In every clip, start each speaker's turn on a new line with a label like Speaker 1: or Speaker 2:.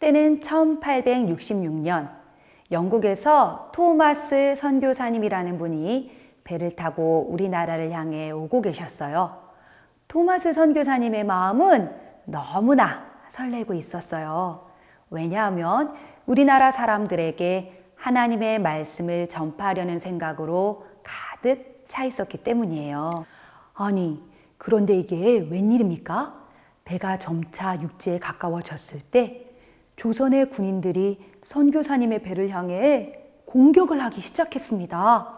Speaker 1: 때는 1866년 영국에서 토마스 선교사님이라는 분이 배를 타고 우리나라를 향해 오고 계셨어요. 토마스 선교사님의 마음은 너무나 설레고 있었어요. 왜냐하면 우리나라 사람들에게 하나님의 말씀을 전파하려는 생각으로 가득 차 있었기 때문이에요. 아니, 그런데 이게 웬일입니까? 배가 점차 육지에 가까워졌을 때 조선의 군인들이 선교사님의 배를 향해 공격을 하기 시작했습니다.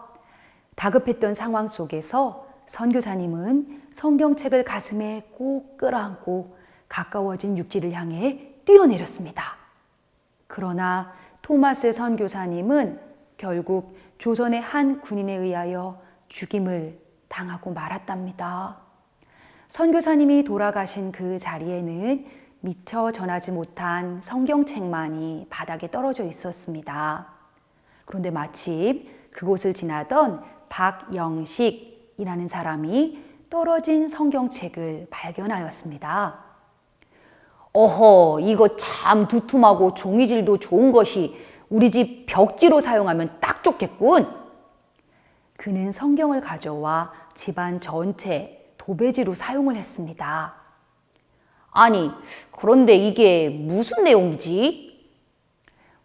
Speaker 1: 다급했던 상황 속에서 선교사님은 성경책을 가슴에 꼭 끌어안고 가까워진 육지를 향해 뛰어내렸습니다. 그러나 토마스 선교사님은 결국 조선의 한 군인에 의하여 죽임을 당하고 말았답니다. 선교사님이 돌아가신 그 자리에는 미처 전하지 못한 성경책만이 바닥에 떨어져 있었습니다. 그런데 마침 그곳을 지나던 박영식이라는 사람이 떨어진 성경책을 발견하였습니다. 어허, 이거 참 두툼하고 종이질도 좋은 것이 우리 집 벽지로 사용하면 딱 좋겠군. 그는 성경을 가져와 집안 전체 도배지로 사용을 했습니다. 아니, 그런데 이게 무슨 내용이지?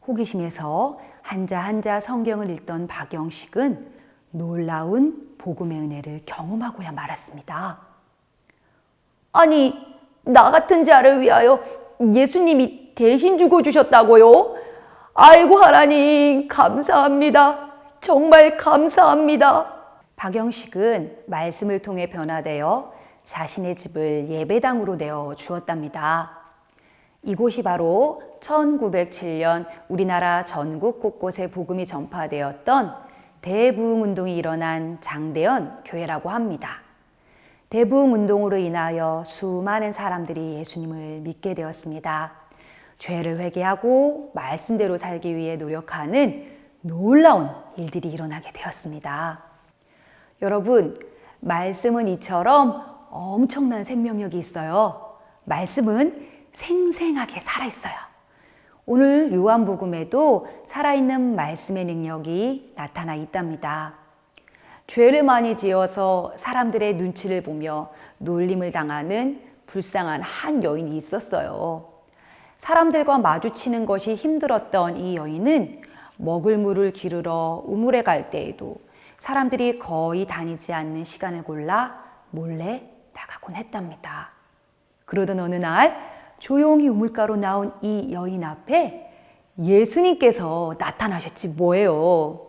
Speaker 1: 호기심에서 한자 한자 성경을 읽던 박영식은 놀라운 복음의 은혜를 경험하고야 말았습니다. 아니, 나 같은 자를 위하여 예수님이 대신 죽어주셨다고요? 아이고 하나님, 감사합니다. 정말 감사합니다. 박영식은 말씀을 통해 변화되어 자신의 집을 예배당으로 내어 주었답니다. 이곳이 바로 1907년 우리나라 전국 곳곳에 복음이 전파되었던 대부흥운동이 일어난 장대현 교회라고 합니다. 대부흥운동으로 인하여 수많은 사람들이 예수님을 믿게 되었습니다. 죄를 회개하고 말씀대로 살기 위해 노력하는 놀라운 일들이 일어나게 되었습니다. 여러분, 말씀은 이처럼 엄청난 생명력이 있어요. 말씀은 생생하게 살아있어요. 오늘 요한복음에도 살아있는 말씀의 능력이 나타나 있답니다. 죄를 많이 지어서 사람들의 눈치를 보며 놀림을 당하는 불쌍한 한 여인이 있었어요. 사람들과 마주치는 것이 힘들었던 이 여인은 먹을 물을 기르러 우물에 갈 때에도 사람들이 거의 다니지 않는 시간을 골라 몰래 나가곤 했답니다. 그러던 어느 날 조용히 우물가로 나온 이 여인 앞에 예수님께서 나타나셨지 뭐예요.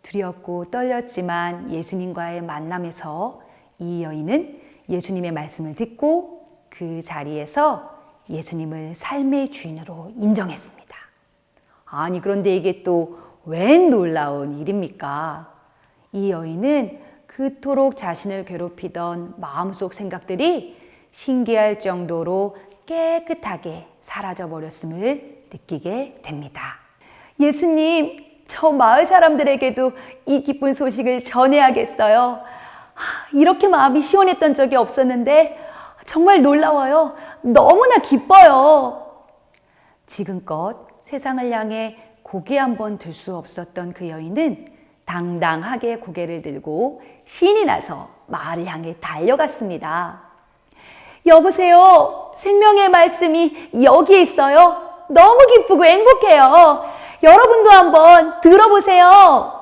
Speaker 1: 두렵고 떨렸지만 예수님과의 만남에서 이 여인은 예수님의 말씀을 듣고 그 자리에서 예수님을 삶의 주인으로 인정했습니다. 아니, 그런데 이게 또 웬 놀라운 일입니까? 이 여인은 그토록 자신을 괴롭히던 마음속 생각들이 신기할 정도로 깨끗하게 사라져버렸음을 느끼게 됩니다. 예수님, 저 마을 사람들에게도 이 기쁜 소식을 전해야겠어요. 이렇게 마음이 시원했던 적이 없었는데 정말 놀라워요. 너무나 기뻐요. 지금껏 세상을 향해 고개 한번 들 수 없었던 그 여인은 당당하게 고개를 들고 신이 나서 마을을 향해 달려갔습니다. 여보세요. 생명의 말씀이 여기에 있어요. 너무 기쁘고 행복해요. 여러분도 한번 들어보세요.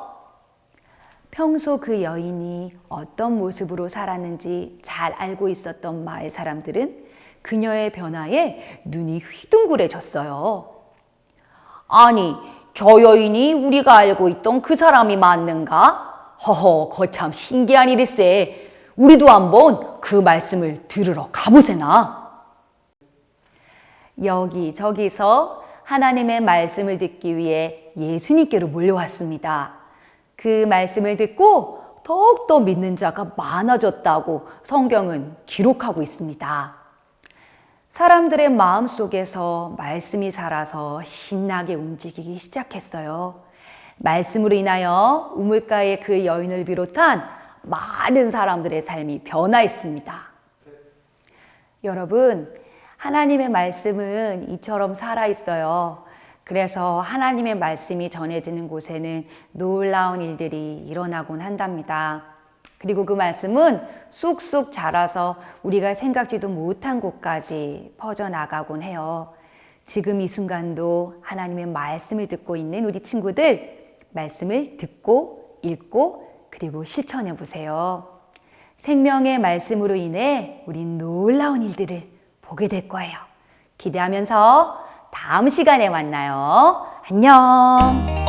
Speaker 1: 평소 그 여인이 어떤 모습으로 살았는지 잘 알고 있었던 마을 사람들은 그녀의 변화에 눈이 휘둥그레졌어요. 아니, 저 여인이 우리가 알고 있던 그 사람이 맞는가? 허허, 거참 신기한 일일세. 우리도 한번 그 말씀을 들으러 가보세나. 여기저기서 하나님의 말씀을 듣기 위해 예수님께로 몰려왔습니다. 그 말씀을 듣고 더욱더 믿는 자가 많아졌다고 성경은 기록하고 있습니다. 사람들의 마음속에서 말씀이 살아서 신나게 움직이기 시작했어요. 말씀으로 인하여 우물가의 그 여인을 비롯한 많은 사람들의 삶이 변화했습니다. 여러분, 하나님의 말씀은 이처럼 살아있어요. 그래서 하나님의 말씀이 전해지는 곳에는 놀라운 일들이 일어나곤 한답니다. 그리고 그 말씀은 쑥쑥 자라서 우리가 생각지도 못한 곳까지 퍼져나가곤 해요. 지금 이 순간도 하나님의 말씀을 듣고 있는 우리 친구들, 말씀을 듣고 읽고 그리고 실천해 보세요. 생명의 말씀으로 인해 우린 놀라운 일들을 보게 될 거예요. 기대하면서 다음 시간에 만나요. 안녕.